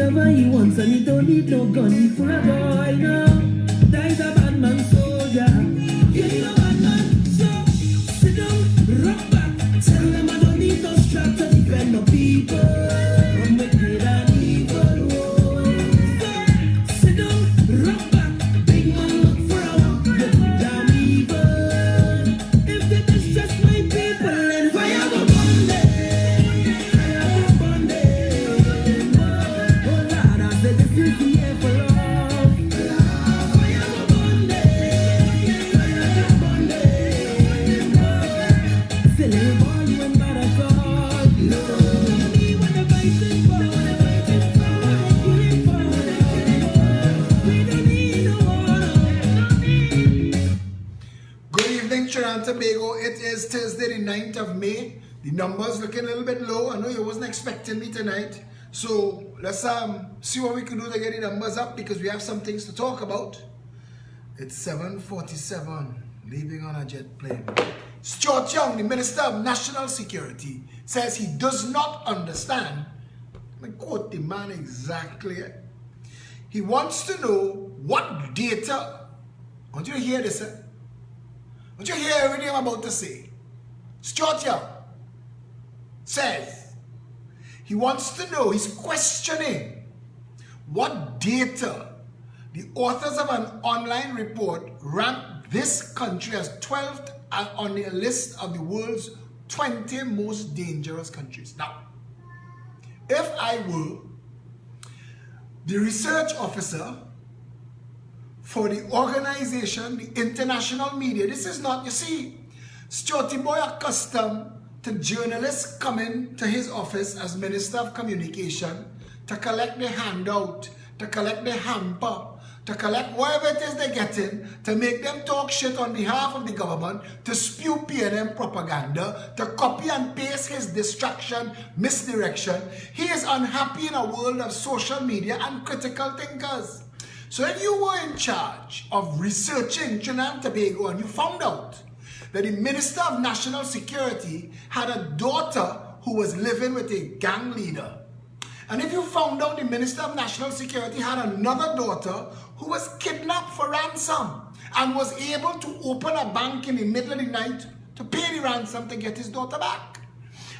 whatever he wants, and he don't need no gun. He full of boy, no. Dies a bad man soldier. Yeah, he's a bad man. So sit down, rock back. Tell them I don't need no strap to defend no people from wicked and evil. So sit down, rock back. Big man look for a walk. Look down evil. If they distress my people, then fire go burn them. Fire go burn them. Oh Lord, I said this is the year for love. Fire go burn them. Fire go burn them. Say little boy, you ain't got a thought. No, me when the fight is for, when the fight is for, killing for, killing for. We don't need no war. Good evening, Trinidad and Tobago. It is Thursday, the 9th of May. The numbers looking a little bit low. I know you wasn't expecting me tonight. So let's see what we can do to get the numbers up, because we have some things to talk about. It's 7:47, leaving on a jet plane. Stuart Young, the Minister of National Security, says he does not understand. I quote the man exactly. He wants to know what data. I want you to hear this. I want you to hear everything I'm about to say. Stuart Young says he wants to know, he's questioning what data the authors of an online report ranked this country as 12th on the list of the world's 20 most dangerous countries. Now, if I were the research officer for the organization, the international media, this is not, you see, Stuarty Boy accustomed to journalists coming to his office as Minister of Communication to collect their handout, to collect their hamper, to collect whatever it is they're getting, to make them talk shit on behalf of the government, to spew PNM propaganda, to copy and paste his distraction, misdirection. He is unhappy in a world of social media and critical thinkers. So if you were in charge of researching Trinidad and Tobago and you found out that the Minister of National Security had a daughter who was living with a gang leader, and if you found out the Minister of National Security had another daughter who was kidnapped for ransom and was able to open a bank in the middle of the night to pay the ransom to get his daughter back,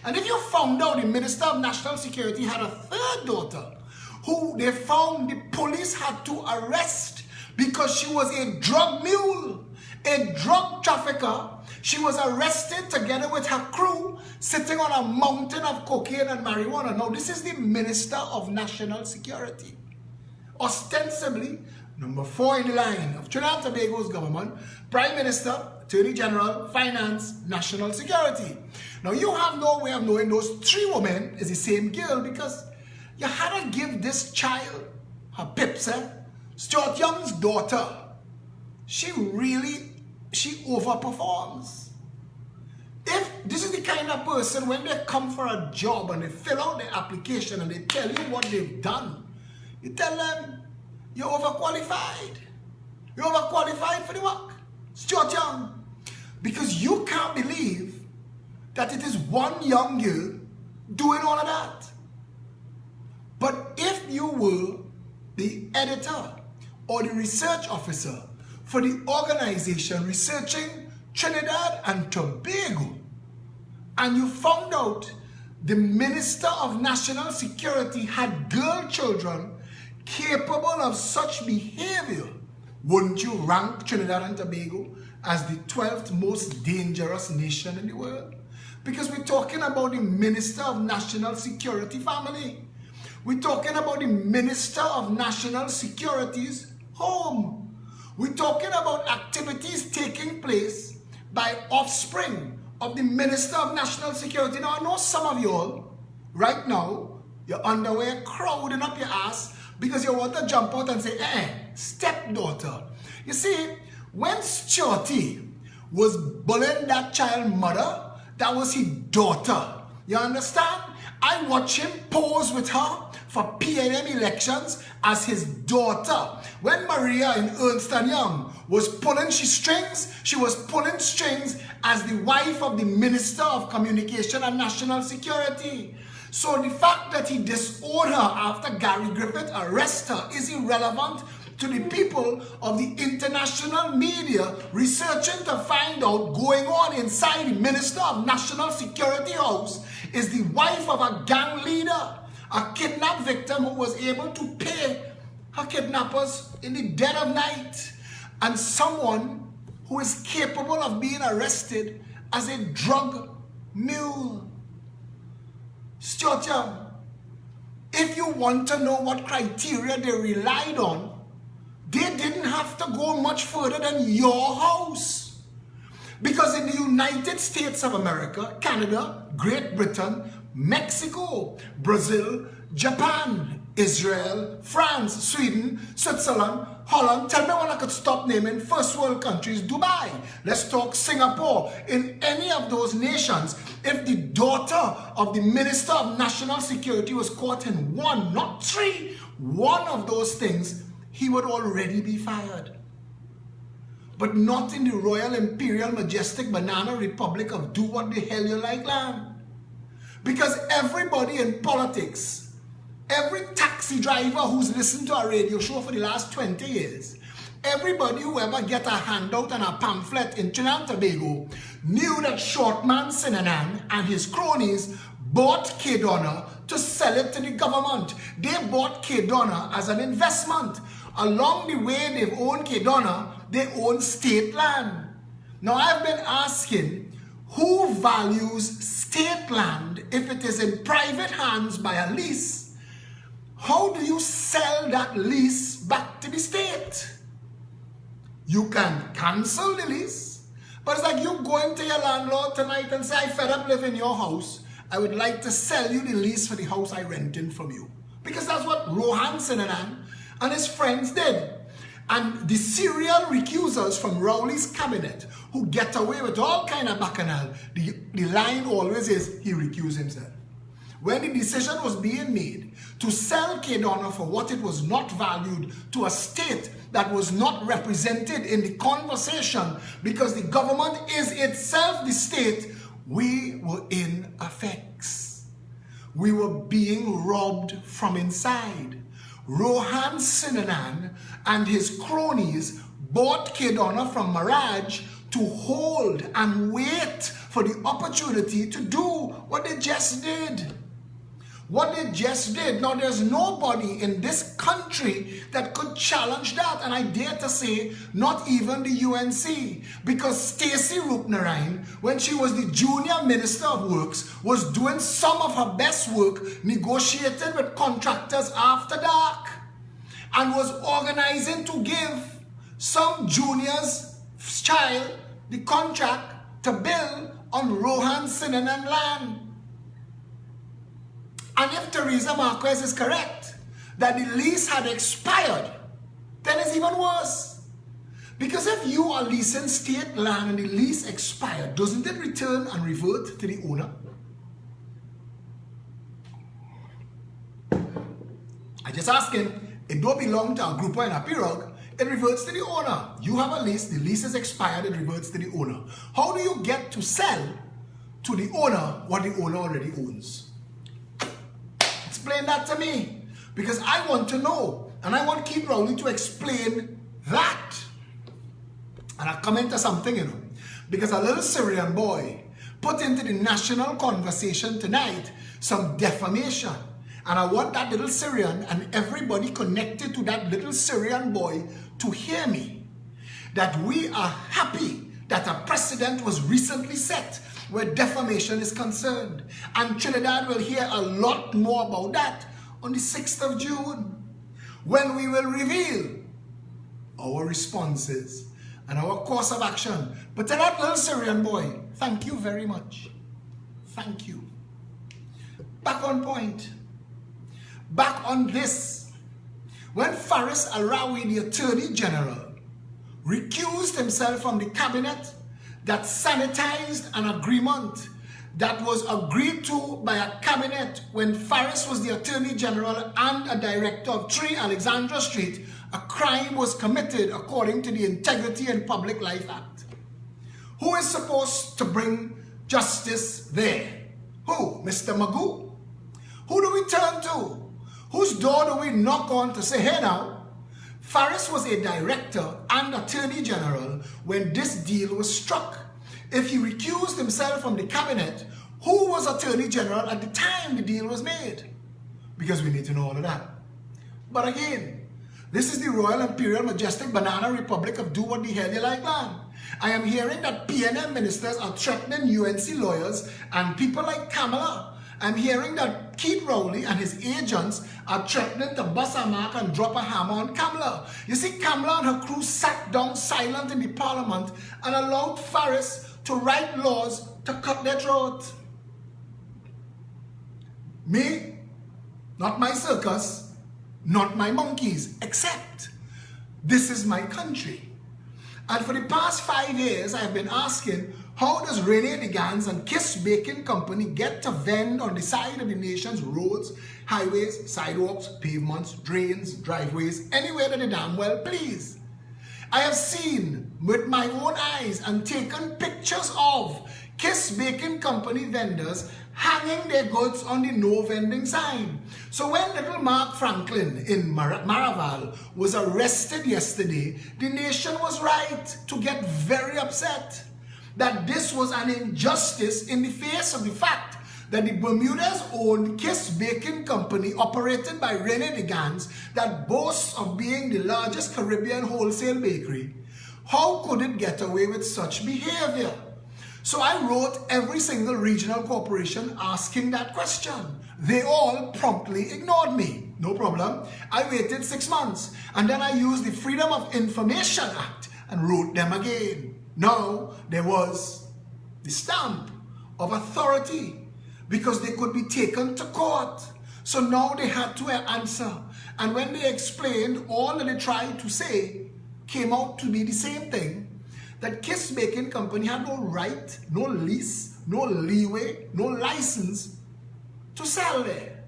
and if you found out the Minister of National Security had a third daughter who they found the police had to arrest because she was a drug mule, a drug trafficker. She was arrested together with her crew, sitting on a mountain of cocaine and marijuana. Now, this is the Minister of National Security. Ostensibly, number 4 in the line of Trinidad and Tobago's government, Prime Minister, Attorney General, Finance, National Security. Now, you have no way of knowing those 3 women is the same girl, because you had to give this child, her pips, Stuart Young's daughter, she overperforms. If this is the kind of person, when they come for a job and they fill out their application and they tell you what they've done, you tell them, you're overqualified. You're overqualified for the work. Stuart Young. Because you can't believe that it is one young girl doing all of that. But if you were the editor or the research officer for the organization researching Trinidad and Tobago, and you found out the Minister of National Security had girl children capable of such behavior, wouldn't you rank Trinidad and Tobago as the 12th most dangerous nation in the world? Because we're talking about the Minister of National Security family. We're talking about the Minister of National Security's home. We're talking about activities taking place by offspring of the Minister of National Security. Now, I know some of y'all, right now, your underwear crowding up your ass because you want to jump out and say, stepdaughter. You see, when Stuarty was bullying that child mother, that was his daughter. You understand? I watch him pose with her for PNM elections as his daughter. When Maria in Ernst & Young was pulling strings, she was pulling strings as the wife of the Minister of Communication and National Security. So the fact that he disowned her after Gary Griffith arrested her is irrelevant to the people of the international media researching to find out going on inside the Minister of National Security house is the wife of a gang leader, a kidnapped victim who was able to pay her kidnappers in the dead of night, and someone who is capable of being arrested as a drug mule. Stuart Young, if you want to know what criteria they relied on, they didn't have to go much further than your house. Because in the United States of America, Canada, Great Britain, Mexico, Brazil, Japan, Israel, France, Sweden, Switzerland, Holland, tell me when I could stop naming first world countries, Dubai. Let's talk Singapore. In any of those nations, if the daughter of the Minister of National Security was caught in one, not three, one of those things, he would already be fired. But not in the Royal Imperial Majestic Banana Republic of do what the hell you like land. Because everybody in politics, every taxi driver who's listened to a radio show for the last 20 years, everybody who ever get a handout and a pamphlet in Trinidad and Tobago knew that Shortman Sinanan and his cronies bought K-Donna to sell it to the government. They bought K-Donna as an investment. Along the way they've owned K-Donna, they own state land. Now I've been asking, who values state land if it is in private hands by a lease? How do you sell that lease back to the state? You can cancel the lease, but it's like you going to your landlord tonight and say, I fed up living in your house. I would like to sell you the lease for the house I rented from you. Because that's what Rohan Sinanan and his friends did. And the serial recusers from Rowley's cabinet who get away with all kind of bacchanal, the line always is, he recused himself. When the decision was being made to sell K-Donna for what it was not valued to a state that was not represented in the conversation because the government is itself the state, we were in effects. We were being robbed from inside. Rohan Sinanan and his cronies bought K-Donna from Mirage to hold and wait for the opportunity to do what they just did. What they just did. Now there's nobody in this country that could challenge that, and I dare to say not even the UNC, because Stacey Rupnarine, when she was the junior minister of works, was doing some of her best work negotiating with contractors after dark and was organizing to give some junior's child the contract to build on Rohan Sinanan land. And if Teresa Marquez is correct, that the lease had expired, then it's even worse. Because if you are leasing state land and the lease expired, doesn't it return and revert to the owner? I just asking, it don't belong to a group or a pirogue, it reverts to the owner. You have a lease, the lease is expired, it reverts to the owner. How do you get to sell to the owner what the owner already owns? Explain that to me, because I want to know, and I want Keith Rowley to explain that. And I come into something, because a little Syrian boy put into the national conversation tonight some defamation, and I want that little Syrian and everybody connected to that little Syrian boy to hear me, that we are happy that a precedent was recently set where defamation is concerned. And Trinidad will hear a lot more about that on the 6th of June, when we will reveal our responses and our course of action. But to that little Syrian boy, thank you very much. Thank you. Back on point. Back on this. When Faris Arawi, the Attorney General, recused himself from the cabinet that sanitized an agreement that was agreed to by a cabinet when Faris was the Attorney General and a director of 3 Alexandra Street, a crime was committed according to the Integrity and Public Life Act. Who is supposed to bring justice there? Who? Mr. Magoo? Who do we turn to? Whose door do we knock on to say, hey now? Faris was a director and attorney general when this deal was struck. If he recused himself from the cabinet, who was attorney general at the time the deal was made? Because we need to know all of that. But again, this is the Royal Imperial Majestic Banana Republic of do what the hell you like land. I am hearing that PNM ministers are threatening UNC lawyers and people like Kamala. I'm hearing that Keith Rowley and his agents are threatening to bust a mark and drop a hammer on Kamala. You see, Kamala and her crew sat down silent in the parliament and allowed Faris to write laws to cut their throat. Me, not my circus, not my monkeys, except this is my country. And for the past 5 years, I've been asking, how does Rene Digans and Kiss Baking Company get to vend on the side of the nation's roads, highways, sidewalks, pavements, drains, driveways, anywhere that they damn well please? I have seen with my own eyes and taken pictures of Kiss Baking Company vendors hanging their goods on the no vending sign. So when little Mark Franklin in Maraval was arrested yesterday, the nation was right to get very upset that this was an injustice in the face of the fact that the Bermuda's own Kiss Baking Company, operated by Rene Digans, that boasts of being the largest Caribbean wholesale bakery, how could it get away with such behavior? So I wrote every single regional corporation asking that question. They all promptly ignored me. No problem. I waited 6 months and then I used the Freedom of Information Act and wrote them again. Now there was the stamp of authority because they could be taken to court. So now they had to answer. And when they explained, all that they tried to say came out to be the same thing. That Kiss Baking Company had no right, no lease, no leeway, no license to sell there.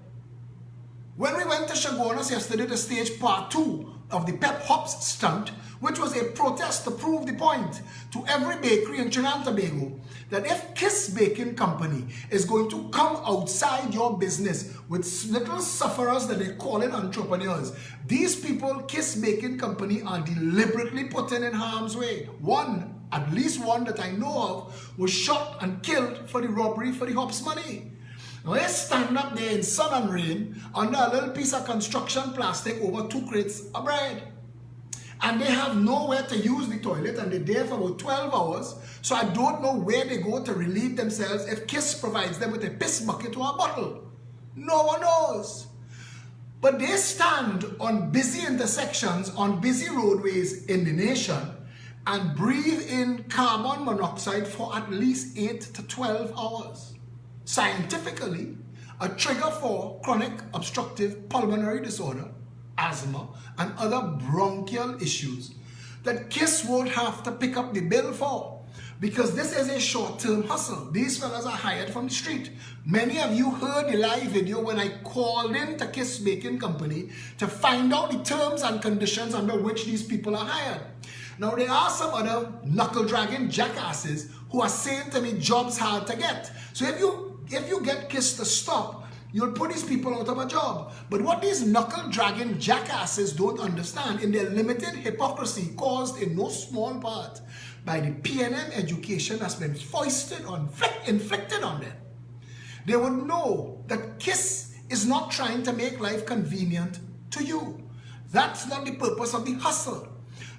When we went to Chaguanas yesterday to stage part 2 of the Pep Hops stunt, which was a protest to prove the point to every bakery in Trinidad and Tobago that if Kiss Baking Company is going to come outside your business with little sufferers that they call it entrepreneurs, these people, Kiss Baking Company, are deliberately putting in harm's way. One, at least one that I know of, was shot and killed for the robbery for the hops money. Now they stand up there in sun and rain under a little piece of construction plastic over 2 crates of bread. And they have nowhere to use the toilet and they're there for about 12 hours. So I don't know where they go to relieve themselves if Kiss provides them with a piss bucket or a bottle. No one knows. But they stand on busy intersections, on busy roadways in the nation and breathe in carbon monoxide for at least 8 to 12 hours. Scientifically, a trigger for chronic obstructive pulmonary disorder, asthma, and other bronchial issues that Kiss won't have to pick up the bill for because this is a short-term hustle. These fellas are hired from the street. Many of you heard the live video when I called in to Kiss Baking Company to find out the terms and conditions under which these people are hired. Now there are some other knuckle-dragging jackasses who are saying to me jobs hard to get. So if you get Kiss to stop, you'll put these people out of a job. But what these knuckle-dragging jackasses don't understand in their limited hypocrisy, caused in no small part by the PNM education that's been inflicted on them, they would know that Kiss is not trying to make life convenient to you. That's not the purpose of the hustle.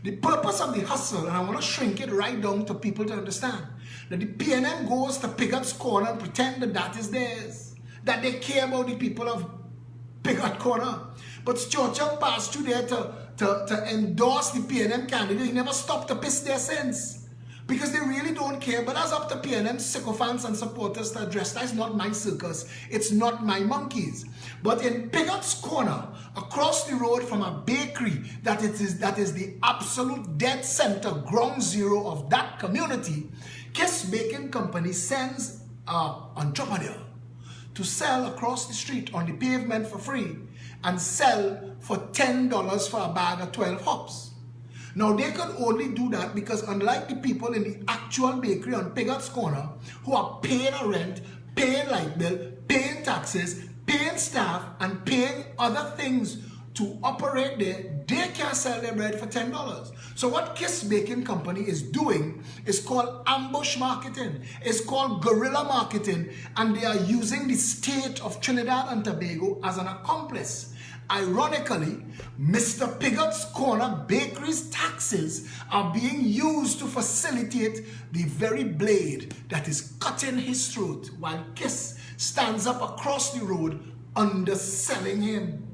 The purpose of the hustle, and I want to shrink it right down to people to understand, that the PNM goes to Pigot's Corner and pretend that that is theirs, that they care about the people of Pigot Corner. But Stuart Young passed through there to endorse the PNM candidate. He never stopped to piss their sense because they really don't care. But that's up to PNM sycophants and supporters to address. That's not my circus. It's not my monkeys. But in Pigot's Corner, across the road from a bakery that is the absolute dead center, ground zero of that community, Kiss Baking Company sends an entrepreneur to sell across the street on the pavement for free and sell for $10 for a bag of 12 hops. Now they could only do that because unlike the people in the actual bakery on Pigot's Corner who are paying a rent, paying light bill, paying taxes, paying staff and paying other things to operate there, they can't sell their bread for $10. So what Kiss Baking Company is doing is called ambush marketing. It's called guerrilla marketing, and they are using the state of Trinidad and Tobago as an accomplice. Ironically, Mr. Pigot's Corner Bakery's taxes are being used to facilitate the very blade that is cutting his throat, while Kiss stands up across the road underselling him.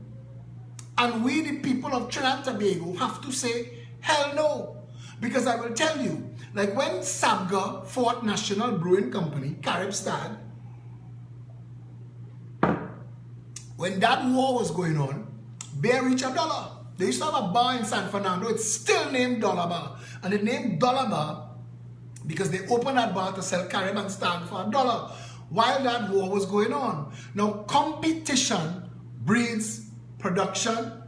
And we, the people of Trinidad and Tobago, have to say, hell no. Because I will tell you, like when Sabga fought National Brewing Company, Caribstad, when that war was going on, beer reached $1. They used to have a bar in San Fernando, it's still named Dollar Bar. And it named Dollar Bar because they opened that bar to sell Carib and Stag for $1 while that war was going on. Now, competition breeds production,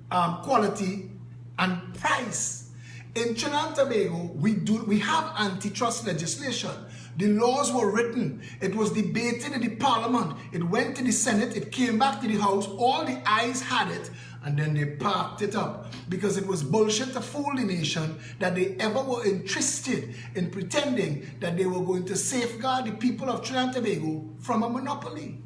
quality, and price. In Trinidad and Tobago, we have antitrust legislation. The laws were written. It was debated in the parliament. It went to the Senate. It came back to the House. All the eyes had it, and then they parked it up because it was bullshit to fool the nation that they ever were interested in pretending that they were going to safeguard the people of Trinidad and Tobago from a monopoly.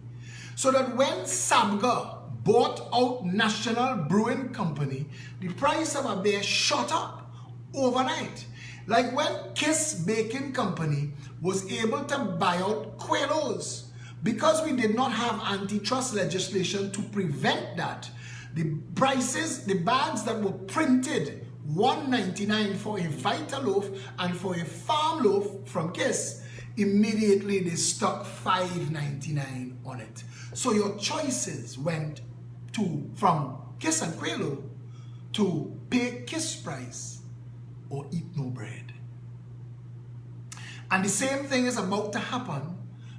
So that when Sabga bought out National Brewing Company, the price of a beer shot up overnight. Like when Kiss Baking Company was able to buy out Quelo's, because we did not have antitrust legislation to prevent that, the prices, the bags that were printed $1.99 for a Vitaloaf and for a farm loaf from Kiss, immediately they stuck $5.99 on it. So your choices went from Kiss and Quelo to pay Kiss price or eat no bread. And the same thing is about to happen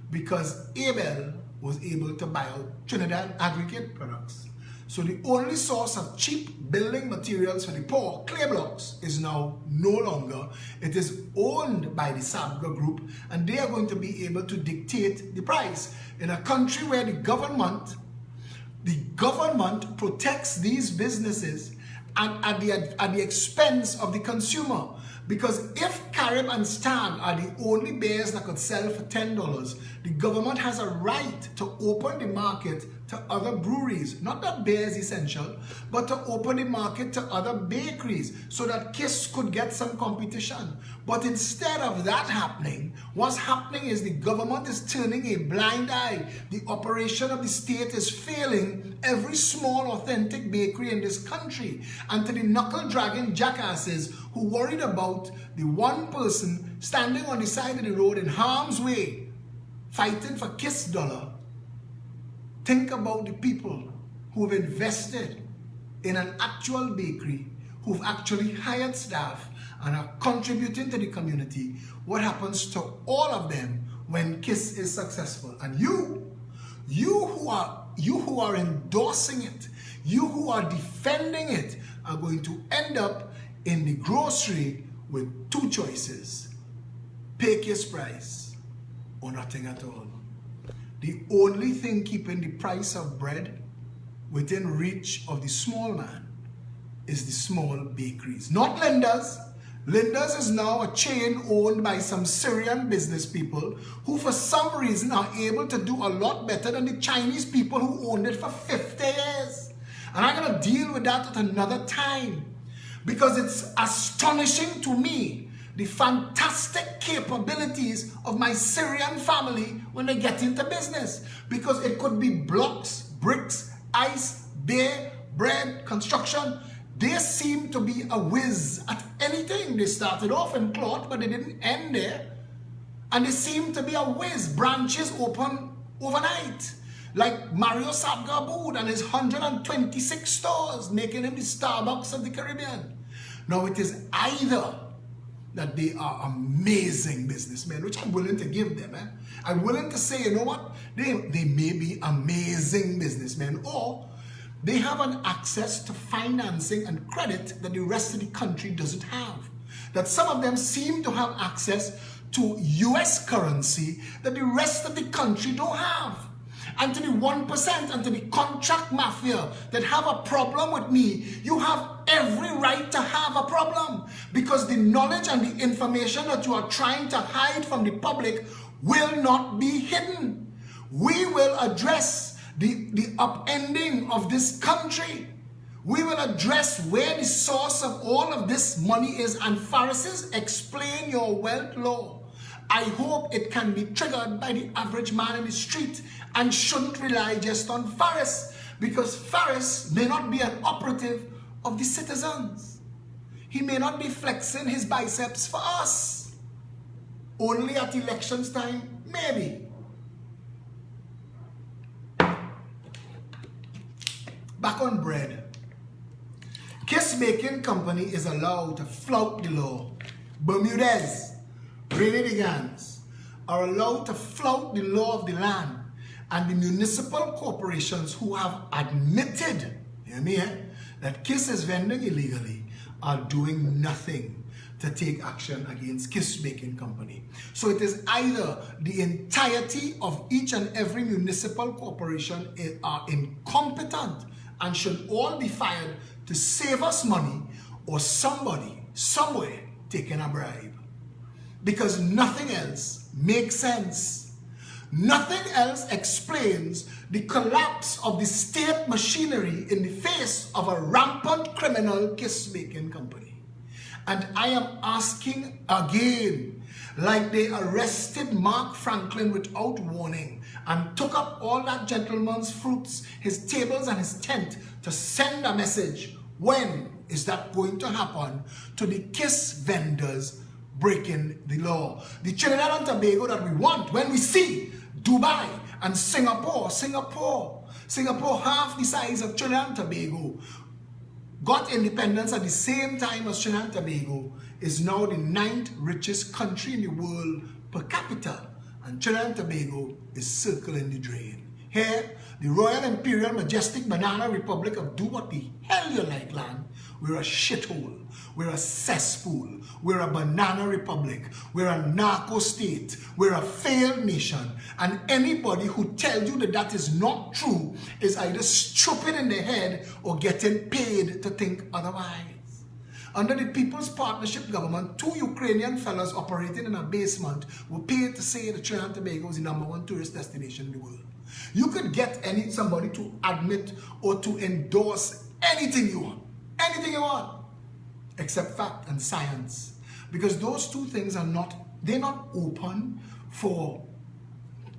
because Abel was able to buy out Trinidad Aggregate Products. So the only source of cheap building materials for the poor, clay blocks, is now no longer. It is owned by the Sabga Group, and they are going to be able to dictate the price in a country where the government protects these businesses and at the expense of the consumer. Because if Carib and Stag are the only beers that could sell for $10, the government has a right to open the market to other breweries. Not that beer is essential, but to open the market to other bakeries so that Kiss could get some competition. But instead of that happening, what's happening is the government is turning a blind eye. The operation of the state is failing every small authentic bakery in this country. And to the knuckle-dragging jackasses who worried about the one person standing on the side of the road in harm's way, fighting for Kiss dollar, think about the people who've invested in an actual bakery, who've actually hired staff and are contributing to the community. What happens to all of them when Kiss is successful? And you who are endorsing it, you who are defending it, are going to end up in the grocery with two choices: pay Kiss price or nothing at all. The only thing keeping the price of bread within reach of the small man is the small bakeries, not Linda's. Linda's is now a chain owned by some Syrian business people who for some reason are able to do a lot better than the Chinese people who owned it for 50 years. And I'm going to deal with that at another time, because it's astonishing to me the fantastic capabilities of my Syrian family when they get into business. Because it could be blocks, bricks, ice, beer, bread, construction. They seem to be a whiz at anything. They started off in cloth, but they didn't end there. And they seem to be a whiz. Branches open overnight. Like Mario Sabga and his 126 stores, making him the Starbucks of the Caribbean. Now it is either that they are amazing businessmen, which I'm willing to give them. I'm willing to say, you know what? They may be amazing businessmen, or they have an access to financing and credit that the rest of the country doesn't have. That some of them seem to have access to US currency that the rest of the country don't have. and to the 1% and to the contract mafia that have a problem with me, you have every right to have a problem, because the knowledge and the information that you are trying to hide from the public will not be hidden. We will address the upending of this country. We will address where the source of all of this money is. And Pharisees, explain your wealth law. I hope it can be triggered by the average man in the street and shouldn't rely just on Pharisees, because Pharisees may not be an operative of the citizens. He may not be flexing his biceps for us. Only at elections time, maybe. Back on bread. Kiss-making company is allowed to flout the law. Bermudez, Renegans are allowed to flout the law of the land, and the municipal corporations who have admitted, hear me, that Kiss is vending illegally are doing nothing to take action against Kiss-making company. So it is either the entirety of each and every municipal corporation are incompetent and should all be fired to save us money, or somebody, somewhere, taking a bribe. Because nothing else makes sense. Nothing else explains the collapse of the state machinery in the face of a rampant criminal kiss-making company. And I am asking again, like they arrested Mark Franklin without warning and took up all that gentleman's fruits, his tables and his tent, to send a message. When is that going to happen to the kiss vendors breaking the law? The Trinidad and Tobago that we want, when we see Dubai and Singapore, half the size of Trinidad and Tobago, got independence at the same time as Trinidad and Tobago, is now the 9th richest country in the world per capita, and Trinidad and Tobago is circling the drain. Here, the Royal Imperial Majestic Banana Republic of do what the hell you like land, we're a shithole, we're a cesspool, we're a banana republic, we're a narco state, we're a failed nation, and anybody who tells you that that is not true is either stupid in the head or getting paid to think otherwise. Under the People's Partnership government, 2 Ukrainian fellas operating in a basement were paid to say that Trinidad and Tobago is the #1 tourist destination in the world. You could get somebody to admit or to endorse anything you want, except fact and science, because those two things are not open for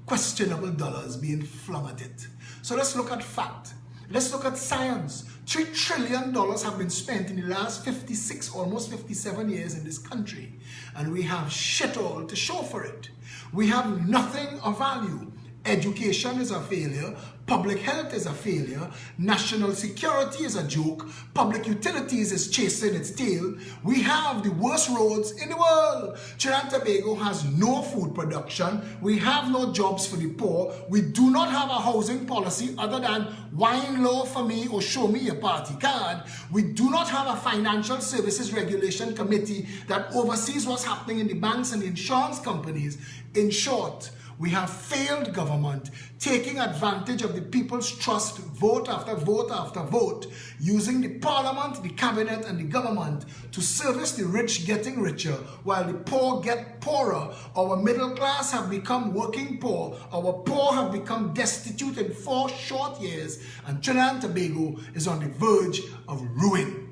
questionable dollars being flung at it. So let's look at fact. Let's look at science. $3 trillion have been spent in the last 56, almost 57 years in this country, and we have shit all to show for it. We have nothing of value. Education is a failure, public health is a failure, national security is a joke, public utilities is chasing its tail. We have the worst roads in the world. Trinidad and Tobago has no food production, we have no jobs for the poor, we do not have a housing policy other than wine law for me or show me a party card. We do not have a financial services regulation committee that oversees what's happening in the banks and the insurance companies. In short, we have failed government, taking advantage of the people's trust, vote after vote after vote, using the parliament, the cabinet, and the government to service the rich getting richer, while the poor get poorer. Our middle class have become working poor. Our poor have become destitute in 4 short years, and Trinidad and Tobago is on the verge of ruin.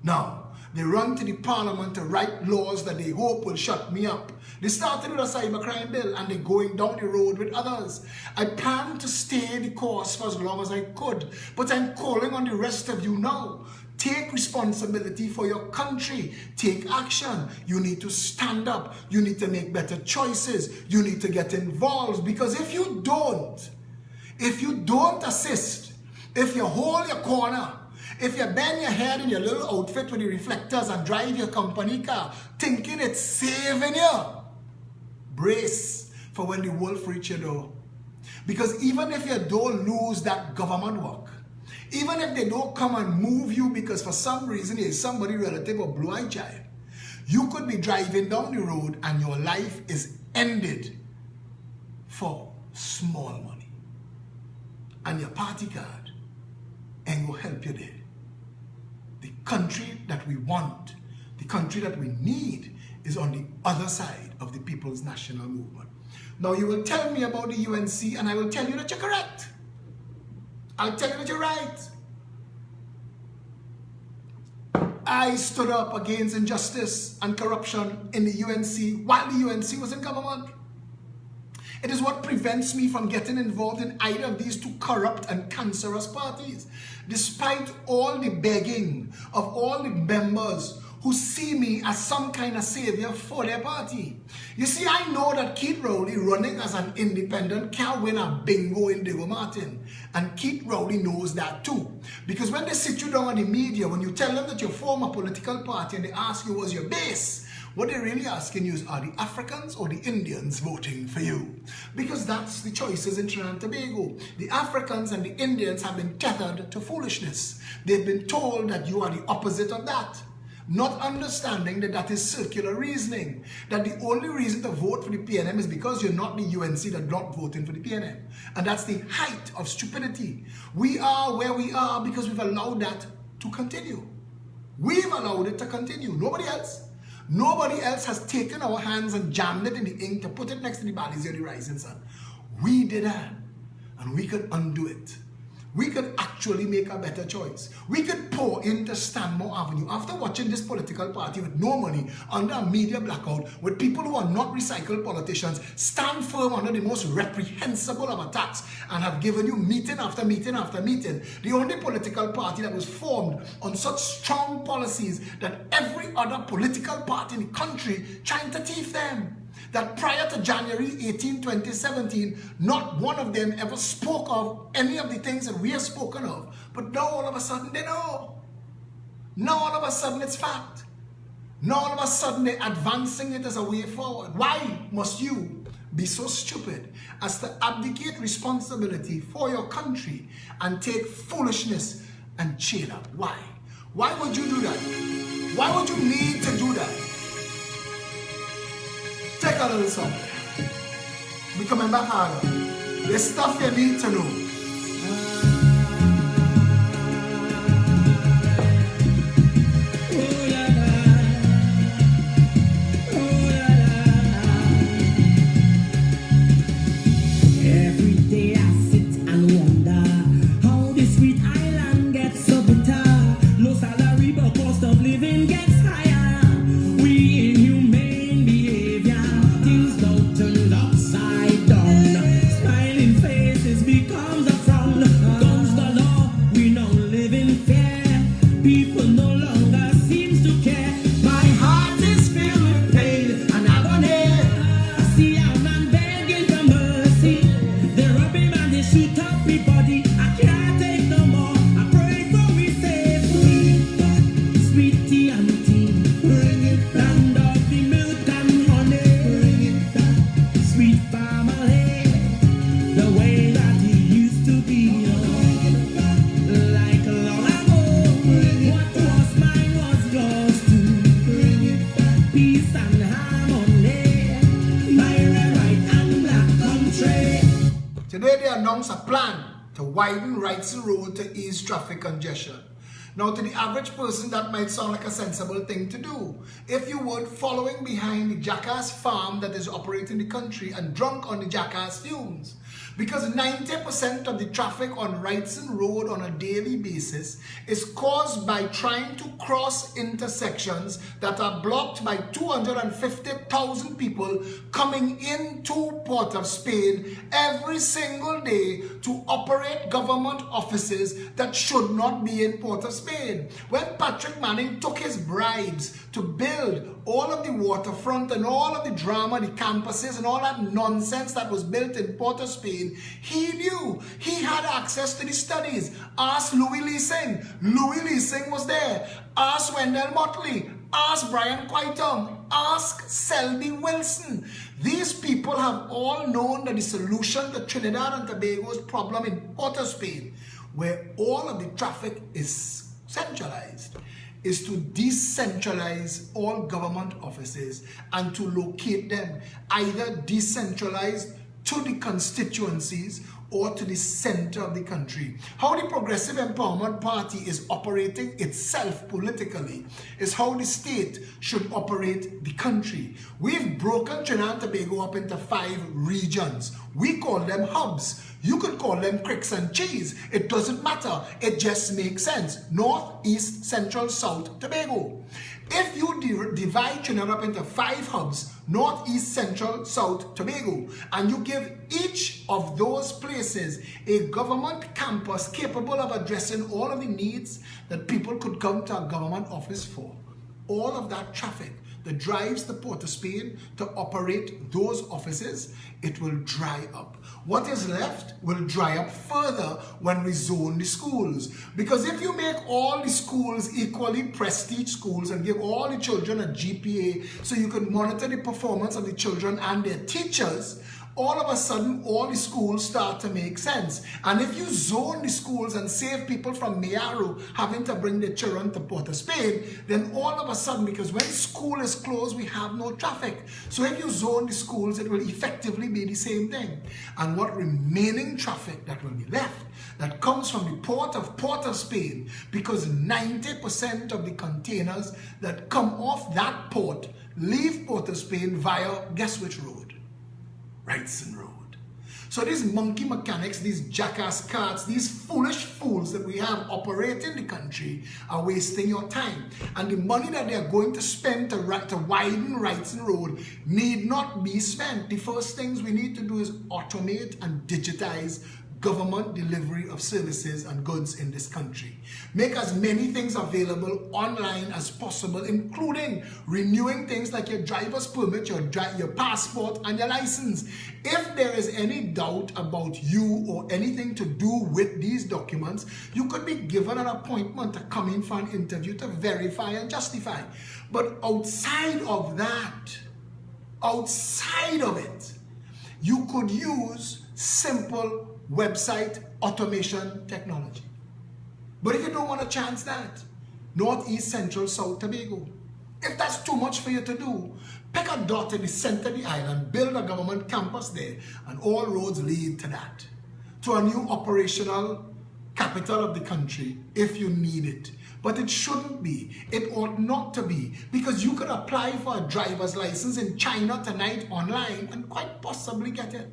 Now, they run to the parliament to write laws that they hope will shut me up. They started with a cybercrime bill and they're going down the road with others. I plan to stay the course for as long as I could, but I'm calling on the rest of you now. Take responsibility for your country. Take action. You need to stand up. You need to make better choices. You need to get involved, because if you don't assist, if you hold your corner, if you bend your head in your little outfit with the reflectors and drive your company car thinking it's saving you, brace for when the wolf reach your door. Because even if you don't lose that government work, even if they don't come and move you because for some reason there's somebody relative or blue-eyed child, you could be driving down the road and your life is ended for small money. and your party card ain't gonna help you there. The country that we want, the country that we need, is on the other side of the People's National Movement. Now you will tell me about the UNC and I will tell you that you're correct. I'll tell you that you're right. I stood up against injustice and corruption in the UNC while the UNC was in government. It is what prevents me from getting involved in either of these two corrupt and cancerous parties, despite all the begging of all the members who see me as some kind of savior for their party. You see, I know that Keith Rowley running as an independent can't win a bingo in Diego Martin. And Keith Rowley knows that too. Because when they sit you down on the media, when you tell them that you form a political party and they ask you what's your base, what they're really asking you is, are the Africans or the Indians voting for you? Because that's the choices in Trinidad and Tobago. The Africans and the Indians have been tethered to foolishness. They've been told that you are the opposite of that. Not understanding that that is circular reasoning. That the only reason to vote for the PNM is because you're not the UNC that not voting for the PNM. And that's the height of stupidity. We are where we are because we've allowed that to continue. We've allowed it to continue. Nobody else. Nobody else has taken our hands and jammed it in the ink to put it next to the Balizia of the rising sun. We did that. And we could undo it. We could actually make a better choice. We could pour into Stanmore Avenue after watching this political party with no money, under a media blackout, with people who are not recycled politicians, stand firm under the most reprehensible of attacks and have given you meeting after meeting after meeting. The only political party that was formed on such strong policies that every other political party in the country trying to thief them. That prior to January 18, 2017, not one of them ever spoke of any of the things that we have spoken of. But now all of a sudden they know. Now all of a sudden it's fact. Now all of a sudden they're advancing it as a way forward. Why must you be so stupid as to abdicate responsibility for your country and take foolishness and cheer up? Why? Why would you do that? Why would you need to do that? Take a little something. We're coming back harder. There's stuff you need to know. Every day I sit and wonder how this sweet island gets so bitter. Low salary but cost of living gets higher. We inhumane behavior, things don't turn upside down. Smiling faces becomes a frown. Guns the law, we don't live in fear. People no longer seems to care. My heart is filled with pain and agony. I see a man begging for mercy. They rob him and they shoot up his body. I can't take no more. I pray for we safely. Sweet tea and tea, bring it. Land of the milk and honey, bring it. Sweet family, the way that it used to be. Like long ago, what was mine was yours too. Peace and harmony, my red, white and black country. Today they announced a plan to widen Wrightson Road to ease traffic congestion. Now to the average person that might sound like a sensible thing to do. If you would, following behind the jackass farm that is operating the country and drunk on the jackass fumes. Because 90% of the traffic on Wrightson Road on a daily basis is caused by trying to cross intersections that are blocked by 250,000 people coming into Port of Spain every single day to operate government offices that should not be in Port of Spain. When Patrick Manning took his bribes to build all of the waterfront and all of the drama, the campuses and all that nonsense that was built in Port of Spain, he knew he had access to the studies. Ask Louis Leasing. Louis Leasing was there. Ask Wendell Motley. Ask Brian Quaitum. Ask Selby Wilson. These people have all known that the solution to Trinidad and Tobago's problem in Port of Spain, where all of the traffic is centralized, is to decentralize all government offices and to locate them either decentralized to the constituencies or to the center of the country. How the Progressive Empowerment Party is operating itself politically is how the state should operate the country. We've broken Trinidad and Tobago up into 5 regions. We call them hubs. You could call them cricks and cheese. It doesn't matter. It just makes sense. North, East, Central, South, Tobago. If you divide Trinidad up into 5 hubs, North, East, Central, South, Tobago, and you give each of those places a government campus capable of addressing all of the needs that people could come to a government office for, all of that traffic that drives the Port of Spain to operate those offices, it will dry up. What is left will dry up further when we zone the schools. Because if you make all the schools equally prestige schools and give all the children a GPA so you can monitor the performance of the children and their teachers, all of a sudden, all the schools start to make sense. And if you zone the schools and save people from Mayaro having to bring their children to Port of Spain, then all of a sudden, because when school is closed, we have no traffic. So if you zone the schools, it will effectively be the same thing. And what remaining traffic that will be left, that comes from the Port of Spain, because 90% of the containers that come off that port leave Port of Spain via, guess which road? Wrightson Road. So these monkey mechanics, these jackass carts, these foolish fools that we have operating the country are wasting your time. And the money that they are going to spend to widen Wrightson Road need not be spent. The first things we need to do is automate and digitize government delivery of services and goods in this country. Make as many things available online as possible, including renewing things like your driver's permit, your passport, and your license. If there is any doubt about you or anything to do with these documents, you could be given an appointment to come in for an interview to verify and justify. But outside of that, outside of it, you could use simple website automation technology. But if you don't want to chance that, North, East, Central, South Tobago, if that's too much for you to do, pick a dot in the center of the island, build a government campus there, and all roads lead to that, to a new operational capital of the country if you need it. But it shouldn't be. It ought not to be, because you could apply for a driver's license in China tonight online and quite possibly get it.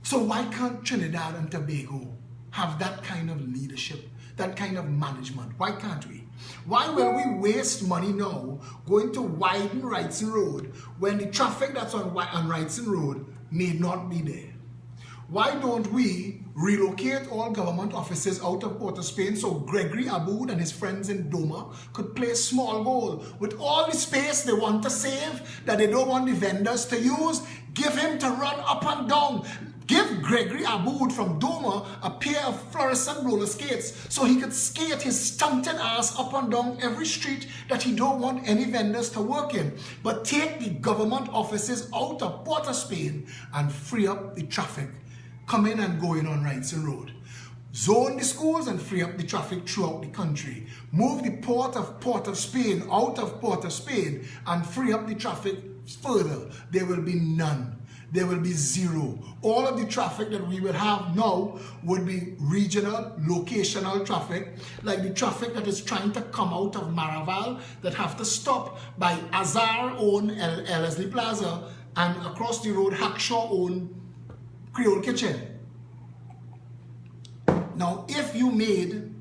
So why can't Trinidad and Tobago have that kind of leadership, that kind of management? Why can't we? Why will we waste money now going to widen Wrightson Road when the traffic that's on Wrightson Road need not be there? Why don't we relocate all government offices out of Port of Spain so Gregory Aboud and his friends in Doma could play small ball with all the space they want to save that they don't want the vendors to use? Give him to run up and down. Give Gregory Aboud from Doma a pair of fluorescent roller skates so he could skate his stunted ass up and down every street that he don't want any vendors to work in. But take the government offices out of Port of Spain and free up the traffic coming and going on Wrightson Road. Zone the schools and free up the traffic throughout the country. Move the Port of Spain out of Port of Spain and free up the traffic further. There will be none. There will be zero. All of the traffic that we will have now would be regional, locational traffic, like the traffic that is trying to come out of Maraval that have to stop by Azar-owned Ellerslie Plaza and across the road Hackshaw-owned Creole Kitchen. Now, if you made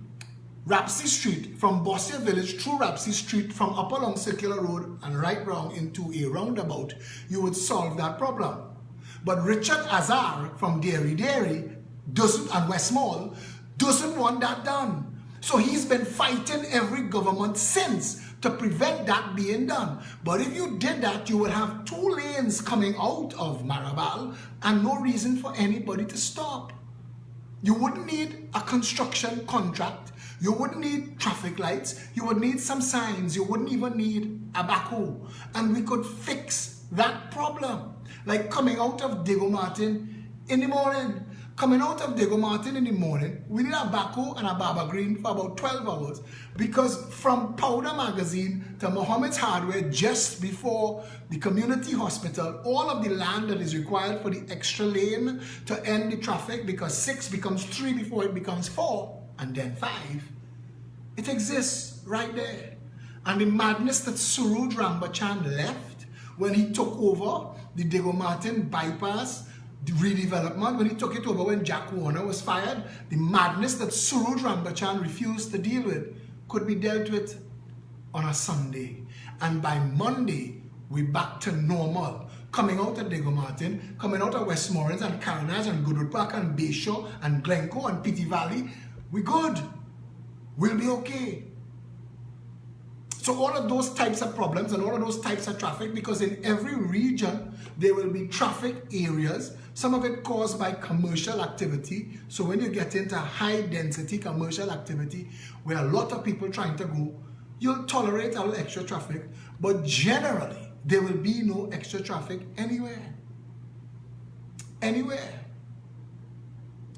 Rapsy Street from Bossier Village through Rapsy Street from up along Circular Road and right round into a roundabout, you would solve that problem. But Richard Azar from Dairy doesn't, and Westmall, doesn't want that done. So he's been fighting every government since to prevent that being done. But if you did that, you would have 2 lanes coming out of Maraval and no reason for anybody to stop. You wouldn't need a construction contract. You wouldn't need traffic lights. You would need some signs. You wouldn't even need a backhoe. And we could fix that problem. Like coming out of Diego Martin in the morning, Coming out of Diego Martin in the morning, we did a Baco and a Baba Green for about 12 hours because from Powder Magazine to Mohammed's Hardware just before the community hospital, all of the land that is required for the extra lane to end the traffic because 6 becomes 3 before it becomes 4 and then 5, it exists right there. And the madness that Suraj Rambachan left when he took over the Diego Martin bypass, the redevelopment, when he took it over when Jack Warner was fired, the madness that Suraj Rambachan refused to deal with could be dealt with on a Sunday. And by Monday, we're back to normal. Coming out of Diego Martin, coming out of Westmoreland and Caranage and Goodwood Park and Bayshore and Glencoe and Petty Valley, we're good. We'll be okay. So all of those types of problems and all of those types of traffic, because in every region, there will be traffic areas, some of it caused by commercial activity. So when you get into high density commercial activity, where a lot of people trying to go, you'll tolerate a little extra traffic, but generally, there will be no extra traffic anywhere. Anywhere.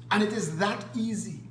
And it is that easy.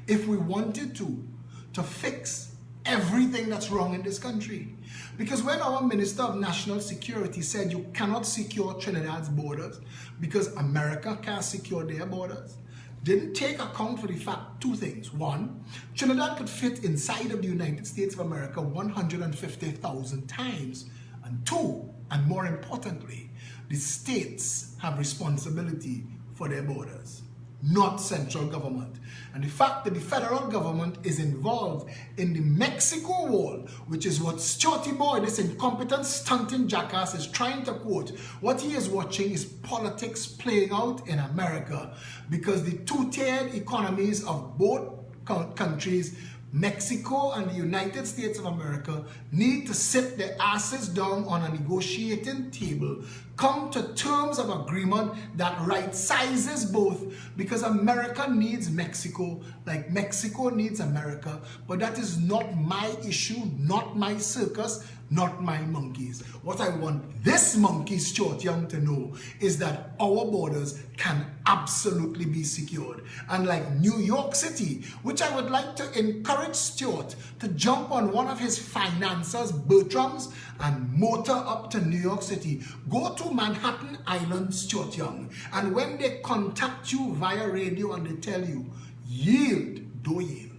If we wanted to fix everything that's wrong in this country. Because when our Minister of National Security said you cannot secure Trinidad's borders because America can't secure their borders, didn't take account for the fact 2 things. 1, Trinidad could fit inside of the United States of America 150,000 times. And 2, and more importantly, the states have responsibility for their borders, not central government. And the fact that the federal government is involved in the Mexico wall, which is what Stuarty Boy, this incompetent, stunting jackass, is trying to quote, what he is watching is politics playing out in America, because the 2-tiered economies of both countries, Mexico and the United States of America, need to sit their asses down on a negotiating table, come to terms of agreement that right sizes both, because America needs Mexico like Mexico needs America. But that is not my issue, not my circus, not my monkeys. What I want this monkey Stuart Young to know is that our borders can absolutely be secured. And like New York City, which I would like to encourage Stuart to jump on one of his financiers, Bertram's, and motor up to New York City. Go to Manhattan Island, Stuart Young, and when they contact you via radio and they tell you, yield, do yield.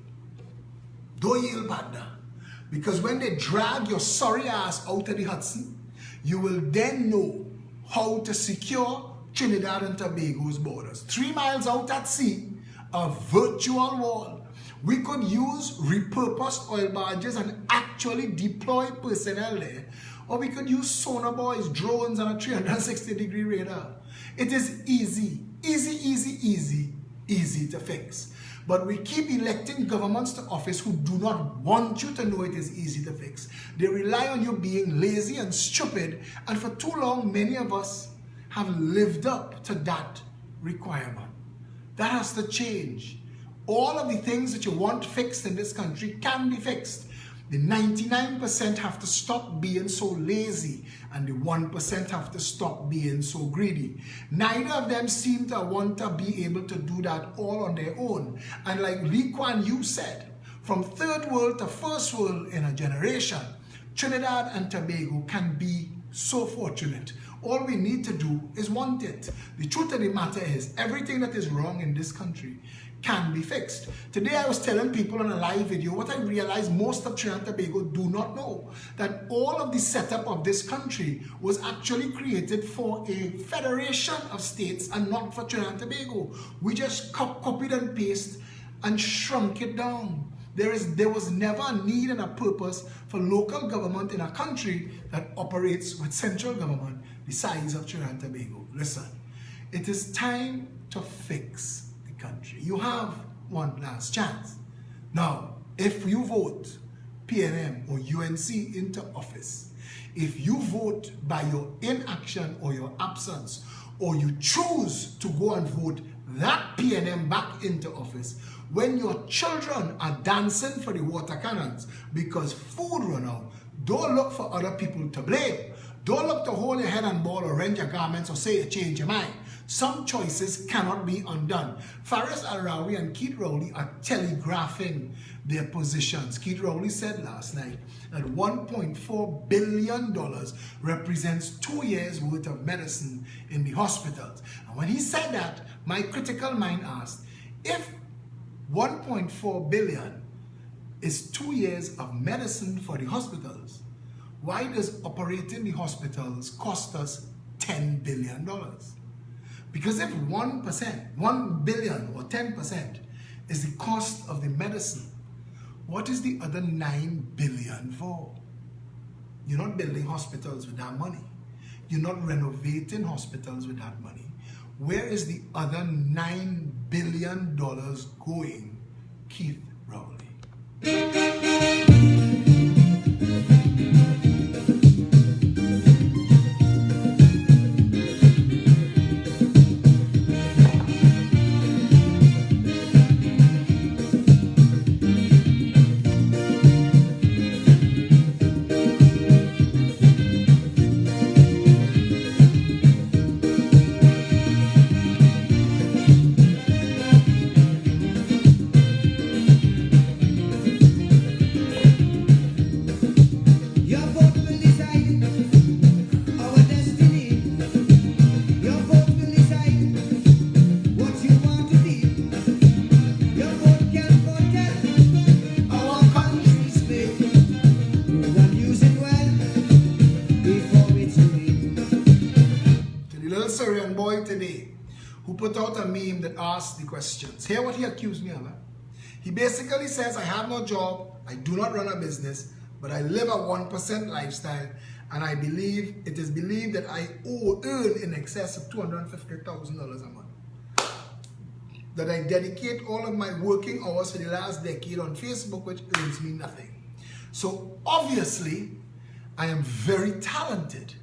Do yield, partner. Because when they drag your sorry ass out of the Hudson, you will then know how to secure Trinidad and Tobago's borders. 3 miles out at sea, a virtual wall. We could use repurposed oil barges and actually deploy personnel there. Or we could use sonar boys, drones, and a 360-degree radar. It is easy, easy to fix. But we keep electing governments to office who do not want you to know it is easy to fix. They rely on you being lazy and stupid, and for too long, many of us have lived up to that requirement. That has to change. All of the things that you want fixed in this country can be fixed. The 99% have to stop being so lazy, and the 1% have to stop being so greedy. Neither of them seem to want to be able to do that all on their own. And like Lee Kuan Yew said, from third world to first world in a generation, Trinidad and Tobago can be so fortunate. All we need to do is want it. The truth of the matter is, everything that is wrong in this country can be fixed. Today I was telling people on a live video what I realized most of Trinidad and Tobago do not know, that all of the setup of this country was actually created for a federation of states and not for Trinidad and Tobago. We just copied and pasted and shrunk it down. There was never a need and a purpose for local government in a country that operates with central government the size of Trinidad and Tobago. Listen, it is time to fix the country. You have one last chance. Now, if you vote PNM or UNC into office, if you vote by your inaction or your absence, or you choose to go and vote that PNM back into office, when your children are dancing for the water cannons because food run out, Don't look for other people to blame. Don't look to hold your head and ball or rent your garments or say you change your mind. Some choices cannot be undone. Faris Al-Rawi and Keith Rowley are telegraphing their positions. Keith Rowley said last night that $1.4 billion represents 2 years worth of medicine in the hospitals. And when he said that, my critical mind asked, if 1.4 billion is 2 years of medicine for the hospitals, why does operating the hospitals cost us $10 billion? Because if 1%, 1 billion or 10% is the cost of the medicine, what is the other 9 billion for? You're not building hospitals with that money. You're not renovating hospitals with that money. Where is the other $9 billion going, Keith Rowley? Syrian boy today who put out a meme that asked the questions. Hear what he accused me of. He basically says, I have no job, I do not run a business, but I live a 1% lifestyle, and I believe it is believed that I earn in excess of $250,000 a month. That I dedicate all of my working hours for the last decade on Facebook, which earns me nothing. So obviously, I am very talented.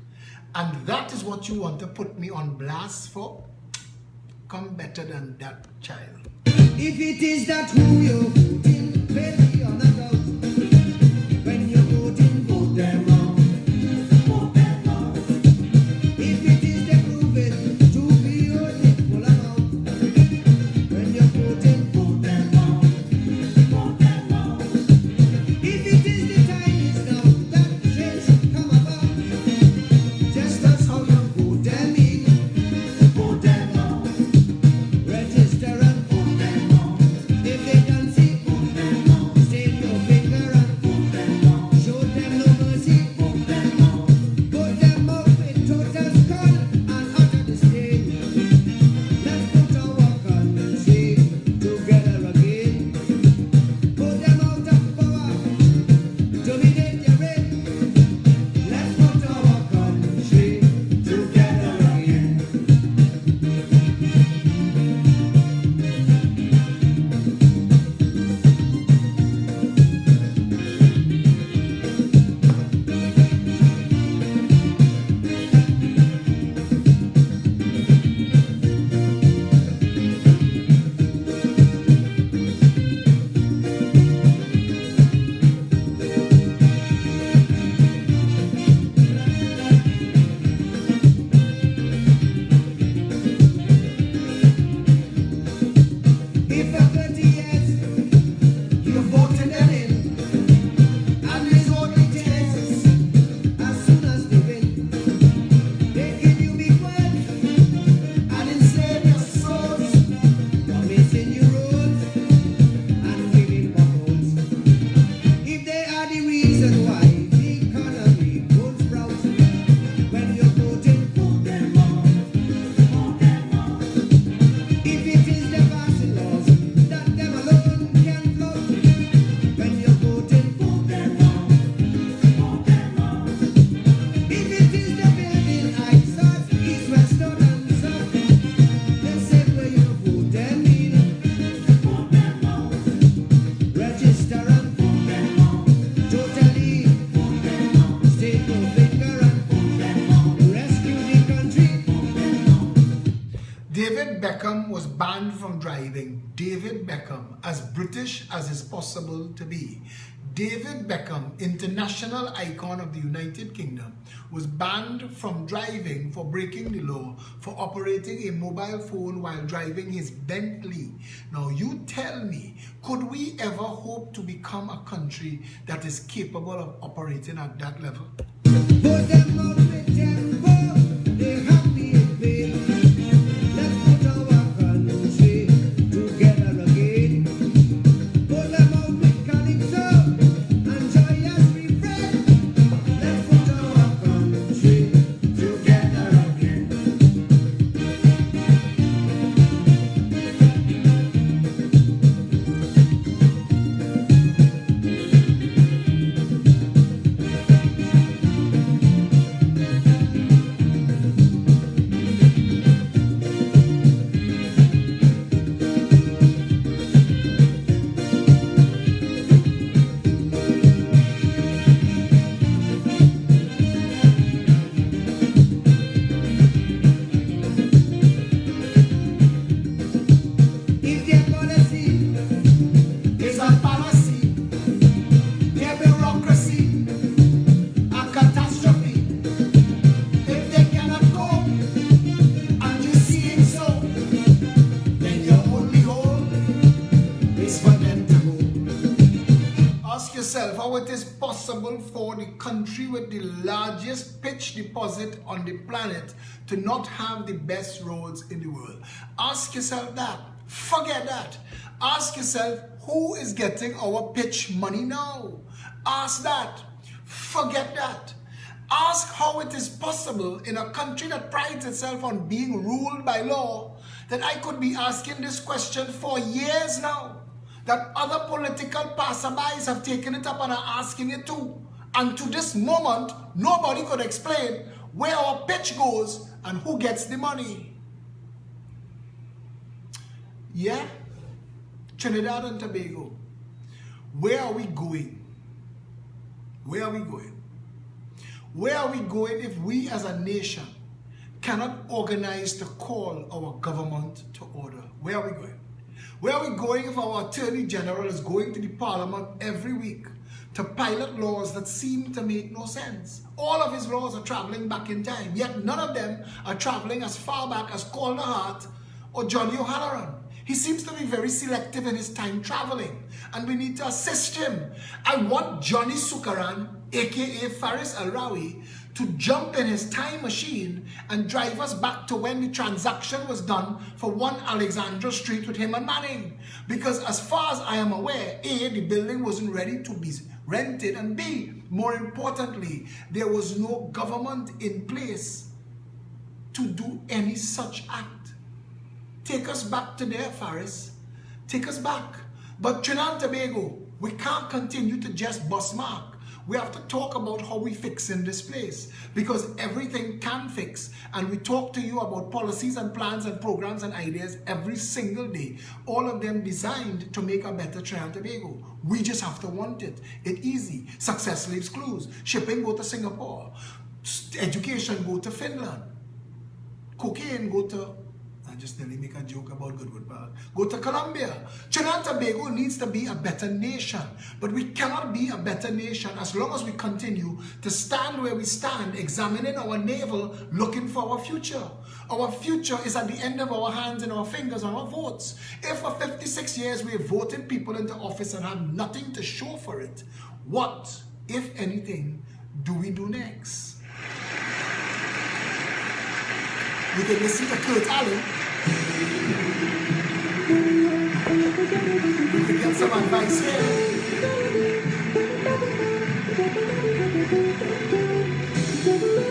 And that is what you want to put me on blast for? Come better than that, child. If it is that who you're voting, baby, on a doubt. When you're voting, vote them out. Vote them out. If it is the proven to be your equal amount. When you're voting, vote them out. Vote them out. If it is the time is now that change should come about. Just as how you vote them in, vote them out. Register and vote them out. If they don't see, vote them out. Save your finger and vote them out. Show them no mercy, vote them out. Vote them out with total scorn and utter disdain. Let's put our country together again. Put them out of power, dominate their reign. Let's put our country together again. If for 30 years you voted them in, and resort it is as soon as they win, they give you big words and enslave your souls, promising you roads and giving potholes. If they are the reason why the economy won't sprout, when you're voting, vote them out, vote them out. If it is the passing laws that them alone can float, when you're voting, vote them out, vote them out. If it is the building heights, south, east, west, north, and south, the same way you vote them in, vote them out. Register and vote them out. Totally, vote them out. State your finger and vote them out. Rescue the country, vote them out. David Beckham was banned from driving. David Beckham, as British as is possible to be. David Beckham, international icon of the United Kingdom, was banned from driving for breaking the law for operating a mobile phone while driving his Bentley. Now you tell me, could we ever hope to become a country that is capable of operating at that level? How it is possible for the country with the largest pitch deposit on the planet to not have the best roads in the world. Ask yourself that. Forget that. Ask yourself, who is getting our pitch money now? Ask that. Forget that. Ask how it is possible in a country that prides itself on being ruled by law that I could be asking this question for years now. That other political passerbys have taken it up and are asking it too. And to this moment, nobody could explain where our pitch goes and who gets the money. Yeah, Trinidad and Tobago, where are we going? Where are we going? Where are we going if we as a nation cannot organize to call our government to order? Where are we going? Where are we going if our Attorney General is going to the Parliament every week to pilot laws that seem to make no sense? All of his laws are traveling back in time, yet none of them are traveling as far back as Calder Hart or Johnny O'Halloran. He seems to be very selective in his time traveling, and we need to assist him. I want Johnny Sukaran, aka Faris Al-Rawi, to jump in his time machine and drive us back to when the transaction was done for 1 Alexandra Street with him and Manning. Because as far as I am aware, A, the building wasn't ready to be rented, and B, more importantly, there was no government in place to do any such act. Take us back to there, Faris. Take us back. But Trinidad and Tobago, we can't continue to just bust mark. We have to talk about how we fix in this place, because everything can fix, and we talk to you about policies and plans and programs and ideas every single day, all of them designed to make a better Trinidad and Tobago. We just have to want it. It's easy. Success leaves clues. Shipping, go to Singapore. Education, go to Finland. Cocaine, go to... I just nearly make a joke about Goodwood Park. Go to Colombia. Trinidad and Tobago needs to be a better nation. But we cannot be a better nation as long as we continue to stand where we stand, examining our navel, looking for our future. Our future is at the end of our hands and our fingers and our votes. If for 56 years we have voted people into office and have nothing to show for it, what, if anything, do we do next? We can listen to Kurt Allen. We can get some advice here.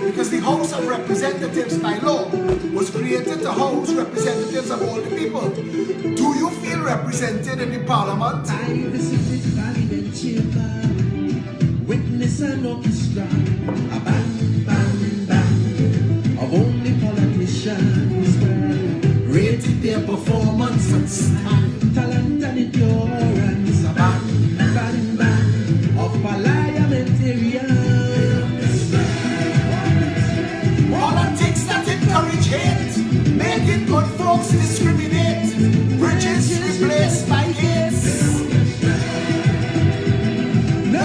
Because the House of Representatives by law was created to house representatives of all the people. Do you feel represented in the Parliament? I visited Parliament chamber, witness an orchestra, a bang, bang, bang, of only politicians. Rated their performance and style, Talent and endurance, a bang, bang, bang, of parliamentarians. Politics that encourage hate, making good folks discriminate, bridges replaced by gates. No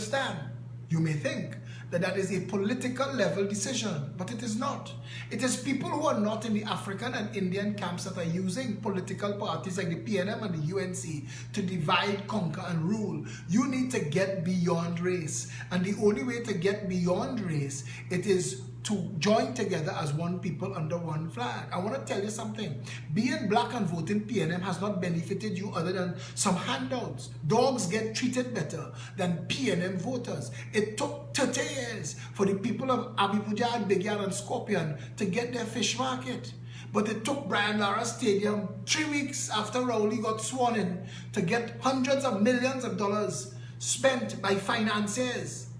understand. You may think that that is a political level decision, but it is not. It is people who are not in the African and Indian camps that are using political parties like the PNM and the UNC to divide, conquer, and rule. You need to get beyond race. And the only way to get beyond race, it is to join together as one people under one flag. I want to tell you something. Being black and voting PNM has not benefited you other than some handouts. Dogs get treated better than PNM voters. It took 30 years for the people of Abipuja and Bigyar and Scorpion to get their fish market. But it took Brian Lara Stadium 3 weeks after Rowley got sworn in to get hundreds of millions of dollars spent by financiers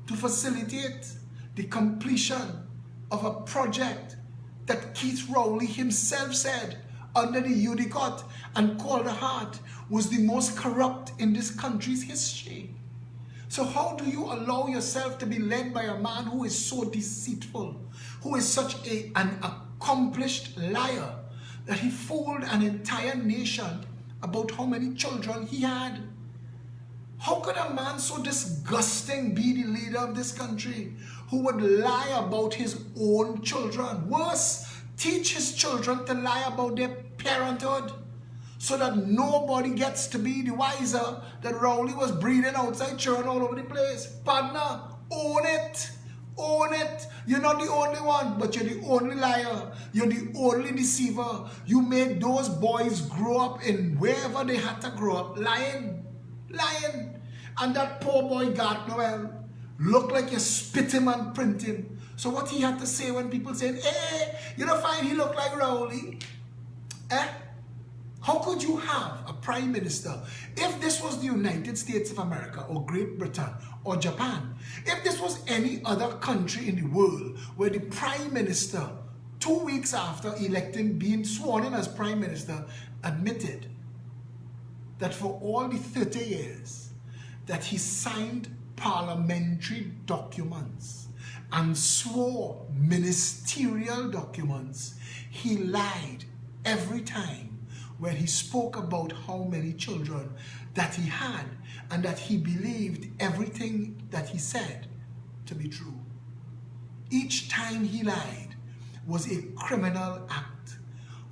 to facilitate the completion of a project that Keith Rowley himself said under the Udicot and Calder Hart was the most corrupt in this country's history. So how do you allow yourself to be led by a man who is so deceitful, who is such an accomplished liar, that he fooled an entire nation about how many children he had? How could a man so disgusting be the leader of this country, who would lie about his own children? Worse, teach his children to lie about their parenthood, so that nobody gets to be the wiser that Rowley was breeding outside children all over the place. Partner, own it. Own it. You're not the only one, but you're the only liar. You're the only deceiver. You made those boys grow up in wherever they had to grow up, lying. And that poor boy Garth Noel looked like you spit him and print him. So what he had to say when people said, hey, you don't find he looked like Rowley? How could you have a prime minister, if this was the United States of America or Great Britain or Japan, if this was any other country in the world where the prime minister, 2 weeks after being sworn in as prime minister, admitted that for all the 30 years that he signed parliamentary documents and swore ministerial documents, he lied every time when he spoke about how many children that he had and that he believed everything that he said to be true. Each time he lied was a criminal act.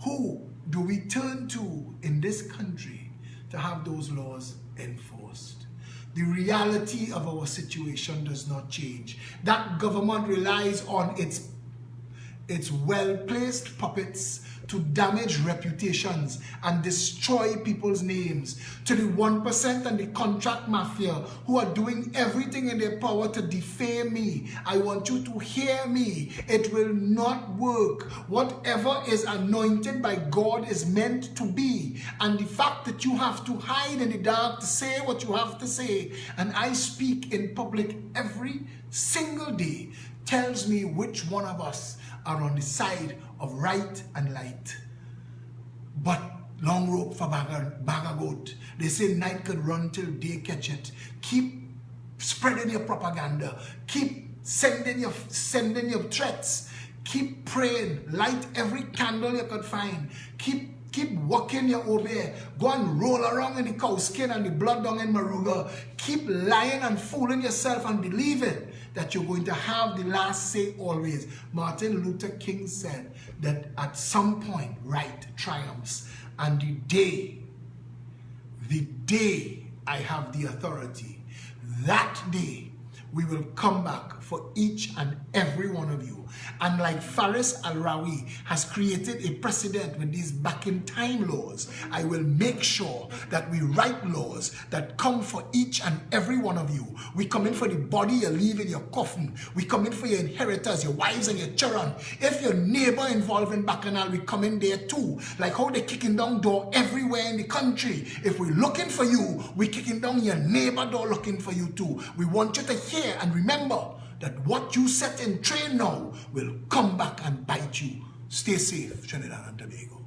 Who do we turn to in this country to have those laws enforced? The reality of our situation does not change. That government relies on its well-placed puppets to damage reputations and destroy people's names. To the 1% and the contract mafia who are doing everything in their power to defame me, I want you to hear me. It will not work. Whatever is anointed by God is meant to be. And the fact that you have to hide in the dark to say what you have to say, and I speak in public every single day, tells me which one of us are on the side of right and light. But long rope for bag of goat. They say night could run till day catch it. Keep spreading your propaganda. Keep sending your threats. Keep praying. Light every candle you could find. Keep walking your obey. Go and roll around in the cow skin and the blood down in Maruga. Keep lying and fooling yourself and believe it, that you're going to have the last say always. Martin Luther King said that at some point right triumphs, and the day I have the authority, that day we will come back for each and every one of you. And like Faris Al-Rawi has created a precedent with these back in time laws, I will make sure that we write laws that come for each and every one of you. We come in for the body you leave in your coffin. We come in for your inheritors, your wives and your children. If your neighbor involved in Bacchanal, we come in there too. Like how they kicking down door everywhere in the country. If we're looking for you, we're kicking down your neighbor door looking for you too. We want you to hear and remember that what you set in train now will come back and bite you. Stay safe, Trinidad and Tobago.